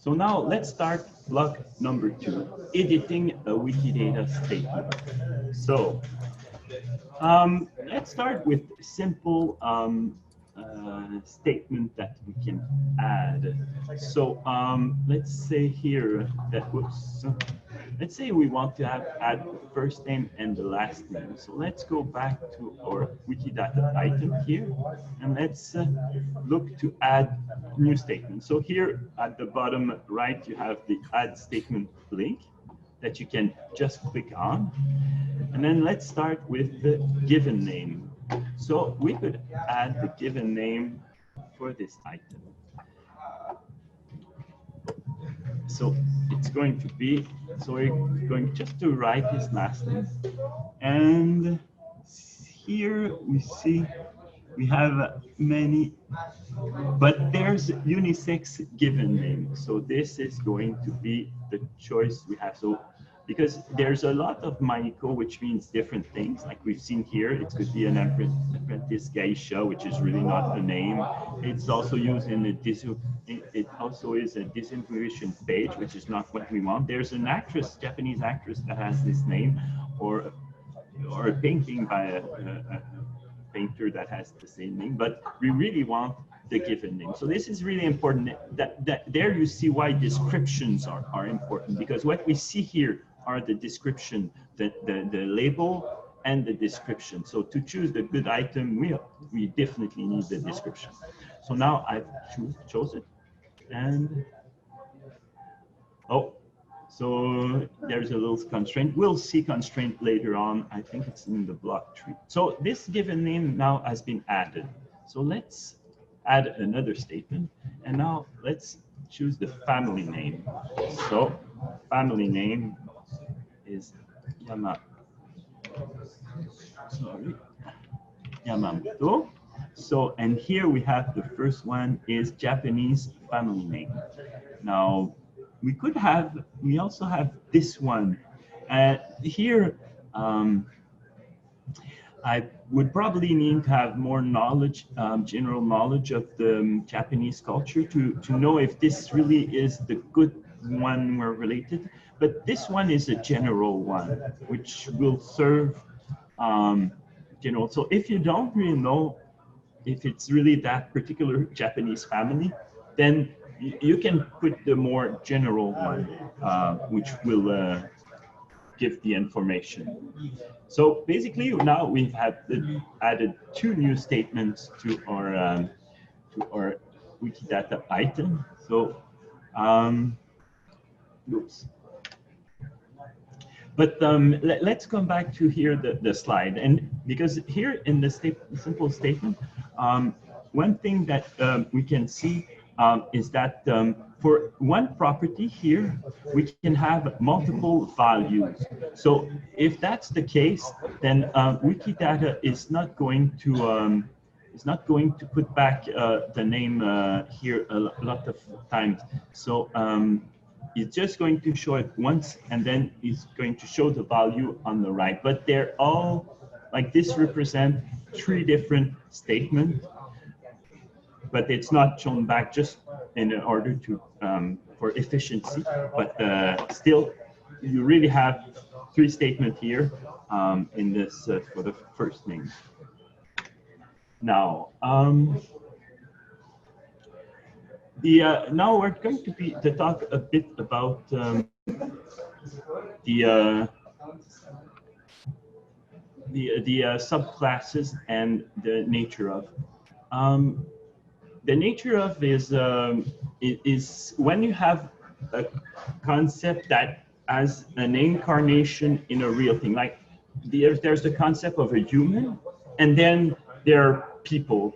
So now let's start block number 2, editing a Wikidata statement. So let's start with simple statement that we can add. So let's say here that, whoops, let's say we want to add the first name and the last name. So let's go back to our Wikidata item here, and let's look to add new statement. So here at the bottom right, you have the add statement link that you can just click on. And then let's start with the given name. So we could add the given name for this item. So it's going to be, so we're going just to write his last name. And here we see we have many, but there's unisex given name. So this is going to be the choice we have. So because there's a lot of Maiko, which means different things. Like we've seen here, it could be an apprentice geisha, which is really not the name. It's also used in a it also is a disintegration page, which is not what we want. There's an actress, Japanese actress, that has this name, or a painting by a painter that has the same name, but we really want the given name. So this is really important. That there you see why descriptions are important, because what we see here are the description, the label and the description. So to choose the good item, we definitely need the description. So now I've chose it, and oh, so there's a little constraint. We'll see constraint later on. I think it's in the block tree. So this given name now has been added. So let's add another statement, and now let's choose the family name. So family name is Yamamoto. So, and here we have the first one is Japanese family name. Now we also have this one. Here, I would probably need to have more knowledge, general knowledge of the Japanese culture to know if this really is the good one we're related. But this one is a general one, which will serve general. So if you don't really know if it's really that particular Japanese family, then you can put the more general one, which will give the information. So basically, now we've added 2 new statements to our Wikidata item. So, oops. But let's come back to here the slide, and because here in the simple statement, one thing that we can see is that for one property here, we can have multiple values. So if that's the case, then Wikidata is not going to put back the name here a lot of times. So it's just going to show it once, and then it's going to show the value on the right. But they're all like this, represent 3 different statements. But it's not shown back just in order to for efficiency. But still, you really have 3 statements here in this for the first name. Now, now we're going to talk a bit about the subclasses and the nature of. The nature of is when you have a concept that has an incarnation in a real thing. Like there's the concept of a human, and then there are people,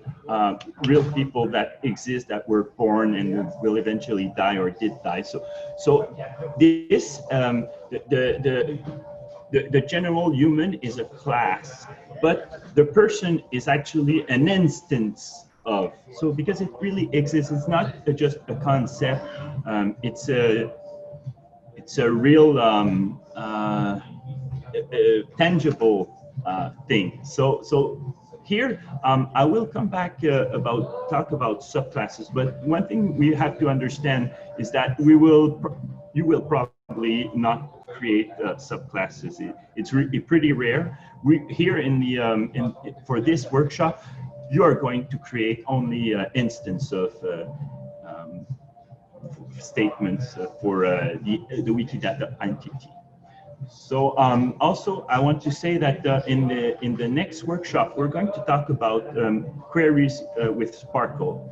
real people that exist, that were born and will eventually die or did die. So this the general human is a class, but the person is actually an instance of. So because it really exists, it's not just a concept. It's a real tangible thing. So here, I will come back talk about subclasses, but one thing we have to understand is that you will probably not create subclasses. It's pretty rare. Here for this workshop, you are going to create only instance of statements for the Wikidata entity. So also, I want to say that in the next workshop, we're going to talk about queries with Sparkle.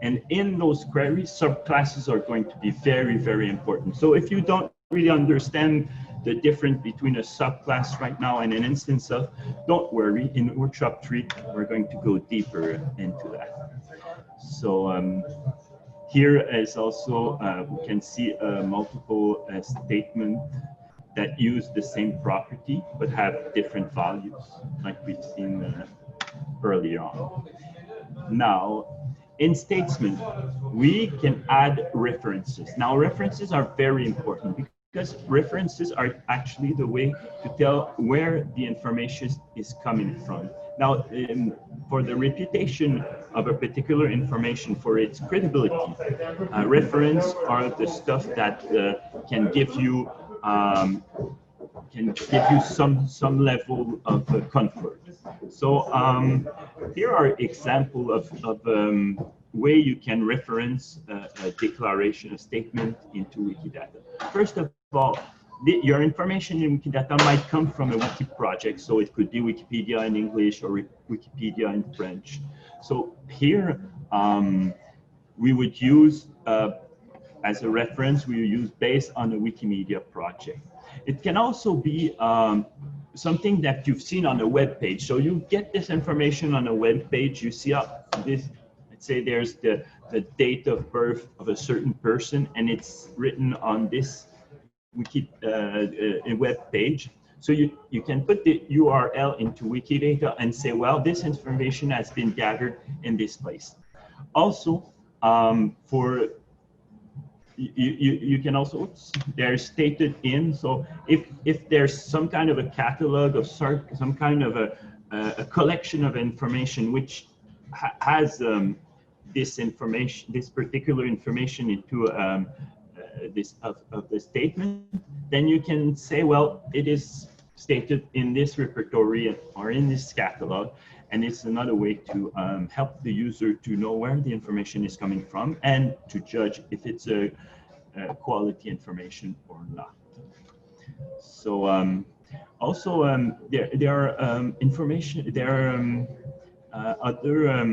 And in those queries, subclasses are going to be very, very important. So if you don't really understand the difference between a subclass right now and an instance of, don't worry. In workshop 3, we're going to go deeper into that. So here is also, we can see multiple statements that use the same property but have different values, like we've seen earlier on. Now, in Statesman, we can add references. Now, references are very important because references are actually the way to tell where the information is coming from. Now, for the reputation of a particular information, for its credibility, reference are the stuff that can give you some level of comfort. So here are examples of way you can reference a declaration, a statement into Wikidata. First of all, your information in Wikidata might come from a wiki project, so it could be Wikipedia in English or Wikipedia in French. So here we would use as a reference, we use based on a Wikimedia project. It can also be something that you've seen on a web page. So you get this information on a web page, you see this, let's say there's the date of birth of a certain person, and it's written on this web page. So you can put the URL into Wikidata and say, well, this information has been gathered in this place. Also, you can also, they're stated in, so if there's some kind of a catalog of some kind of a collection of information which has this information, this particular information into of the statement, then you can say, well, it is stated in this repertory or in this catalog, and it's another way to help the user to know where the information is coming from and to judge if it's a quality information or not. So also there are other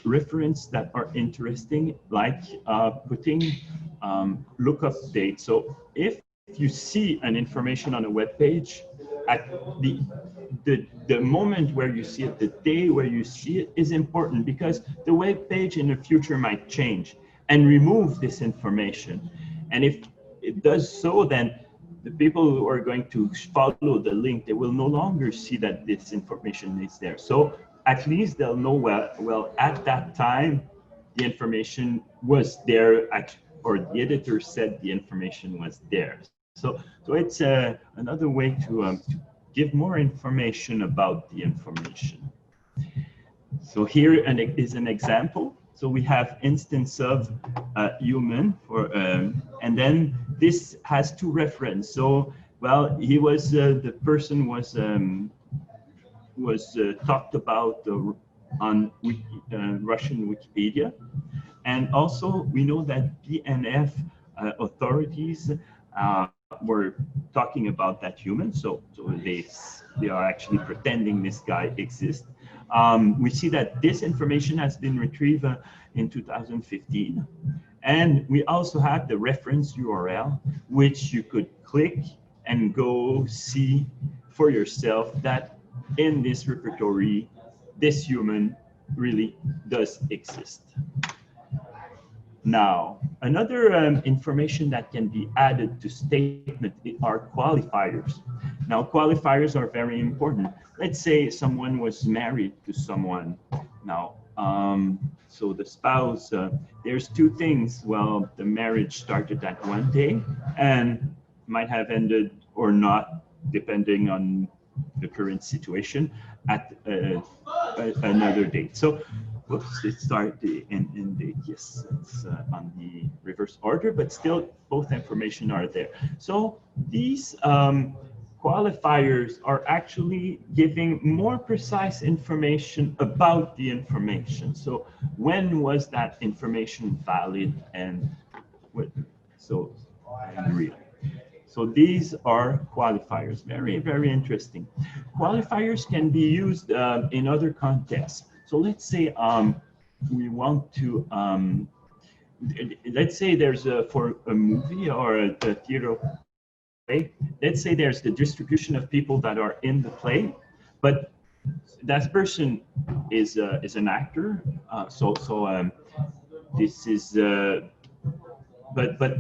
reference that are interesting, like putting lookup date. So if you see an information on a web page, at the moment where you see it, the day where you see it is important, because the web page in the future might change and remove this information. And if it does so, then the people who are going to follow the link, they will no longer see that this information is there. So at least they'll know, well, at that time, the information was there, or the editor said the information was there. So it's another way to give more information about the information. So here is an example. So we have instance of human and then this has two reference. So, well, he was the person was talked about on Russian Wikipedia, and also we know that BNF authorities were talking about that human. So they are actually pretending this guy exists. We see that this information has been retrieved in 2015. And we also have the reference URL, which you could click and go see for yourself that in this repertory, this human really does exist. Now, another information that can be added to statement are qualifiers. Now, qualifiers are very important. Let's say someone was married to someone. Now, so the spouse, there's two things. Well, the marriage started that one day and might have ended or not, depending on the current situation, at another date. So, whoops, it started in date. Yes, it's on the reverse order, but still both information are there. So these qualifiers are actually giving more precise information about the information. So when was that information valid and what, so and real. So these are qualifiers. Very, very interesting. Qualifiers can be used in other contexts. So let's say we want to, let's say there's for a movie or a theater play, let's say there's the distribution of people that are in the play, but that person is an actor. This is, but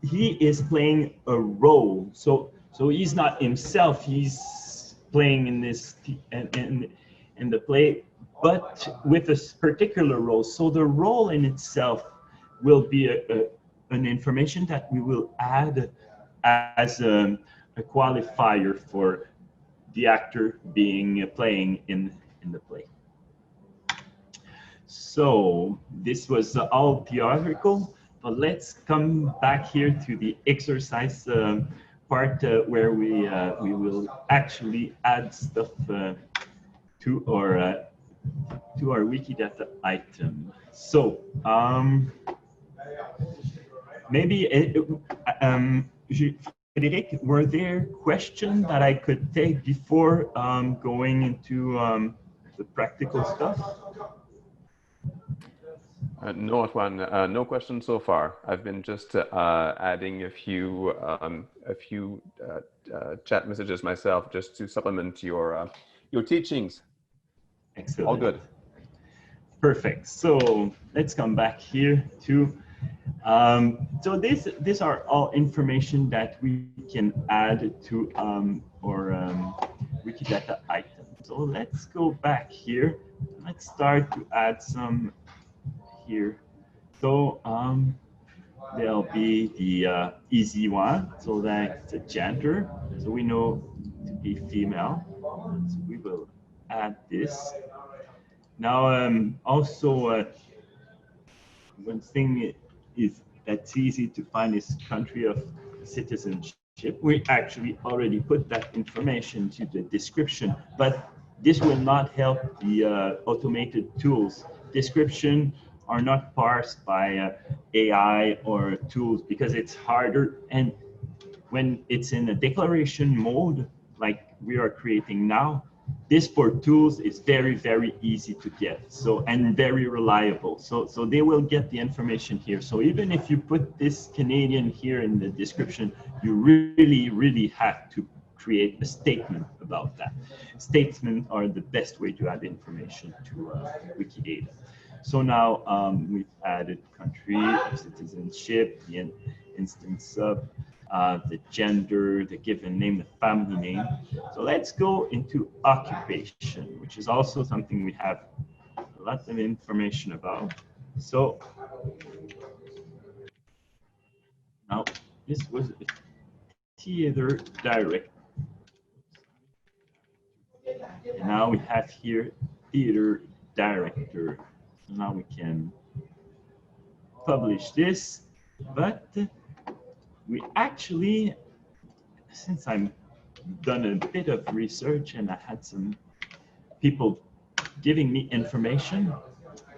he is playing a role. So he's not himself. He's playing in this in the play, but with a particular role. So the role in itself will be an information that we will add as a qualifier for the actor being playing in the play. So this was all theoretical, but let's come back here to the exercise part where we will actually add stuff to our Wikidata item. So maybe Frédéric, were there questions that I could take before going into the practical stuff? No, Antoine, no questions so far. I've been just adding a few chat messages myself just to supplement your teachings. Excellent. All good. Perfect. So let's come back here to. So these are all information that we can add to our Wikidata item. So let's go back here. Let's start to add some here. So there'll be the easy one. So that's the gender. So we know to be female. So we will add this. Now also one thing is that's easy to find is country of citizenship. We actually already put that information to the description, but this will not help the automated tools. Description are not parsed by AI or tools because it's harder. And when it's in a declaration mode, like we are creating now, this for tools is very, very easy to get. So, and very reliable. So they will get the information here. So even if you put this Canadian here in the description, you really, really have to create a statement about that. Statements are the best way to add information to Wikidata. So now we've added country of citizenship, the instance of the gender, the given name, the family name. So let's go into occupation, which is also something we have a lot of information about. So now this was a theater director. And now we have here theater director. So now we can publish this, but we actually, since I'm done a bit of research and I had some people giving me information,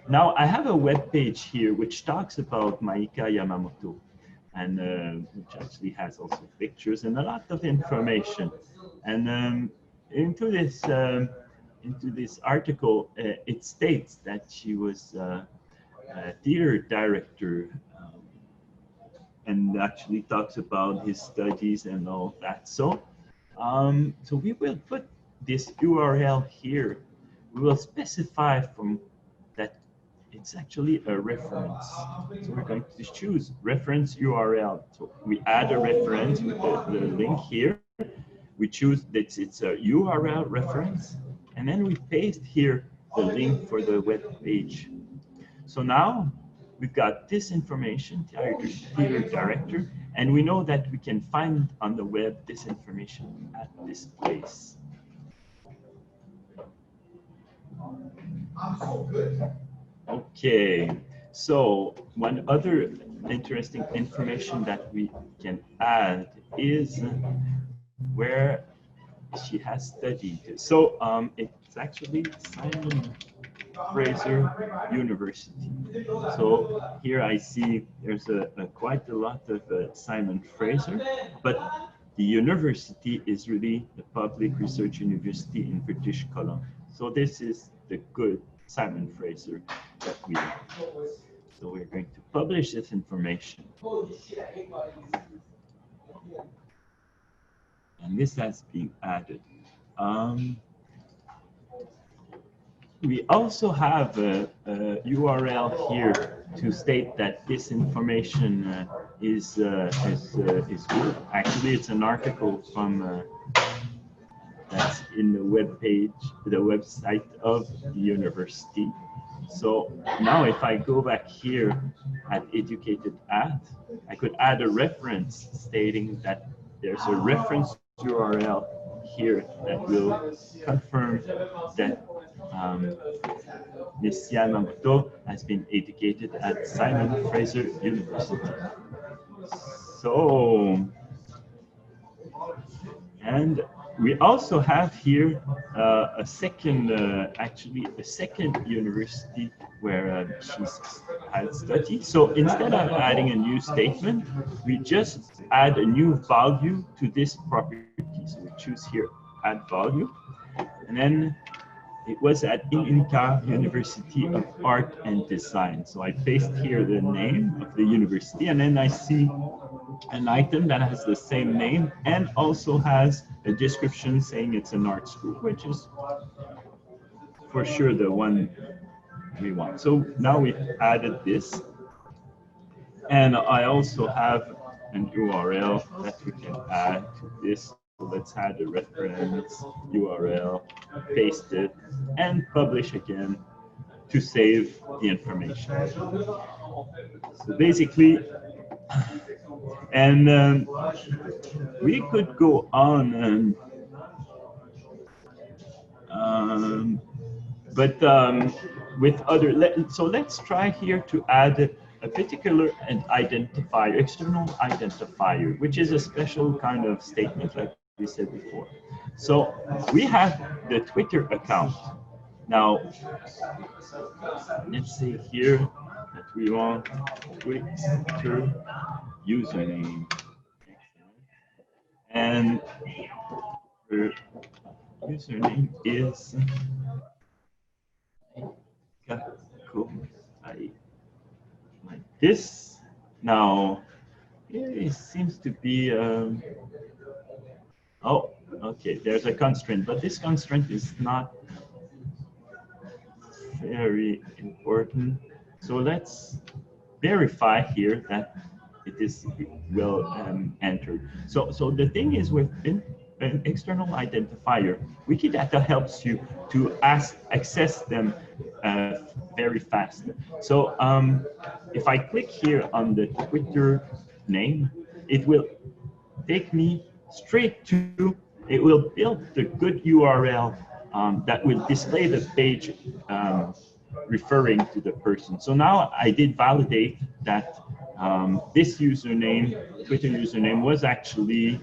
now I have a web page here which talks about Maiko Yamamoto, and which actually has also pictures and a lot of information. And into this article, it states that she was a theater director. And actually talks about his studies and all that. So, so we will put this URL here. We will specify from that it's actually a reference. So we're going to choose reference URL. So we add a reference with the link here. We choose that it's a URL reference, and then we paste here the link for the web page. So now we've got this information, theater director, and we know that we can find on the web this information at this place. Okay, so one other interesting information that we can add is where she has studied. So it's actually Simon Fraser University. So here I see there's quite a lot of Simon Fraser, but the university is really the public research university in British Columbia. So this is the good Simon Fraser that we have. So we're going to publish this information. And this has been added. We also have a URL here to state that this information is good. Actually, it's an article from that's in the web page, the website of the university. So now if I go back here at Educated At, I could add a reference stating that there's a reference URL here that will confirm that Ms. Yamamoto has been educated at Simon Fraser University. So, and we also have here a second, actually a second university where she's had studied. So instead of adding a new statement, we just add a new value to this property. So we choose here, add value, and then it was at Inca University of Art and Design. So I paste here the name of the university, and then I see an item that has the same name and also has a description saying it's an art school, which is for sure the one we want. So now we've added this. And I also have an URL that we can add to this. So let's add a reference URL, paste it, and publish again to save the information. So basically, and we could go on with other, so let's try here to add a particular identifier, external identifier, which is a special kind of statement like we said before. So we have the Twitter account. Now, let's say here that we want Twitter username. And her username is like this. Now, it seems to be, oh, okay, there's a constraint, but this constraint is not very important. So let's verify here that it is well entered. So the thing is with an external identifier, Wikidata helps you to access them very fast. So if I click here on the Twitter name, it will take me straight to, it will build the good URL that will display the page referring to the person. So now I did validate that this username, Twitter username, was actually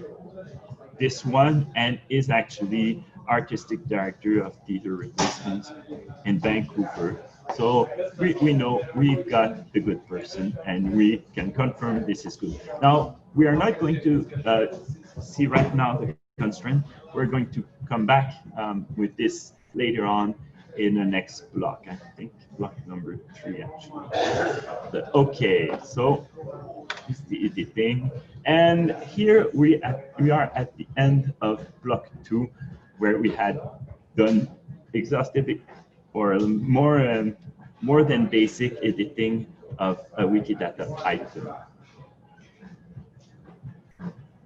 this one and is actually artistic director of theater replacements in Vancouver. So we know we've got the good person and we can confirm this is good. Now, we are not going to see right now the constraint. We're going to come back with this later on in the next block. I think block number 3 actually. Okay, so it's the editing. And here we are at the end of block 2, where we had done exhaustive or more than basic editing of a Wikidata item.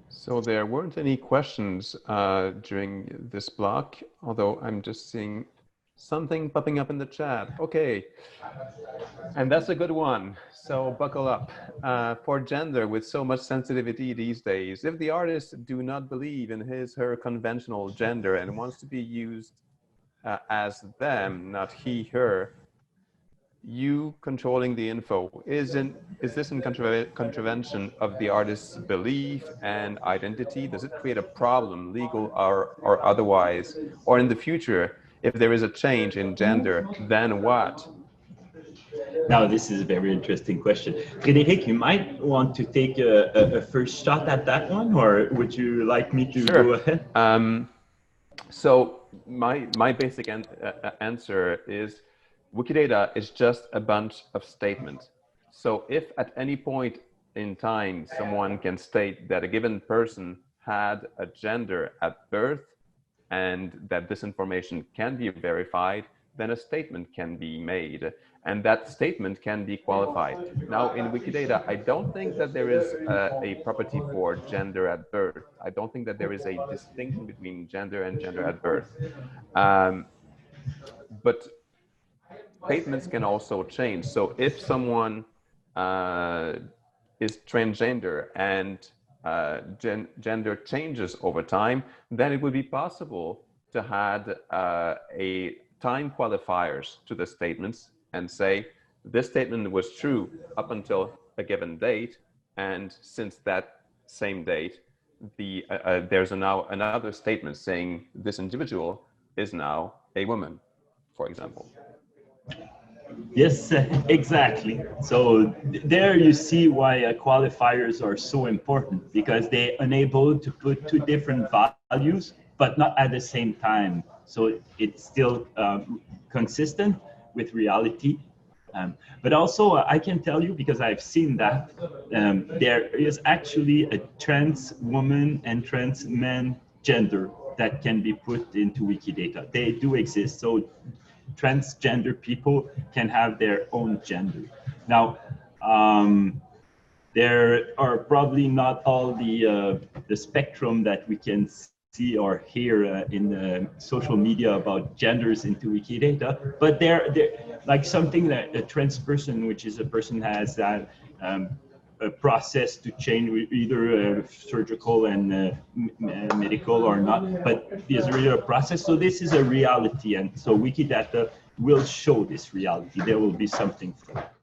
So there weren't any questions during this block, although I'm just seeing something popping up in the chat. Okay, and that's a good one. So buckle up. For gender, with so much sensitivity these days, if the artist do not believe in his/her conventional gender and wants to be used as them, not he, her, you controlling the info, is this in contravention of the artist's belief and identity? Does it create a problem, legal or otherwise? Or in the future, if there is a change in gender, then what? Now, this is a very interesting question. Frédéric, you might want to take a first shot at that one, or would you like me to Sure. go ahead? So my basic answer is Wikidata is just a bunch of statements. So if at any point in time someone can state that a given person had a gender at birth and that this information can be verified, then a statement can be made, and that statement can be qualified. Now, in Wikidata, I don't think that there is a property for gender at birth. I don't think that there is a distinction between gender and gender at birth. But statements can also change. So if someone is transgender and gender changes over time, then it would be possible to add a time qualifiers to the statements and say, this statement was true up until a given date, and since that same date, there's now another statement saying this individual is now a woman, for example. Yes, exactly. So there you see why qualifiers are so important, because they enable to put two different values, but not at the same time. So it's still consistent with reality. But also I can tell you, because I've seen that, there is actually a trans woman and trans man gender that can be put into Wikidata. They do exist. So transgender people can have their own gender. Now, there are probably not all the spectrum that we can see or hear in social media about genders into Wikidata, but they're like something that a trans person, which is a person has that a process to change, either surgical and medical or not, but there's really a process. So this is a reality, and so Wikidata will show this reality. There will be something for that.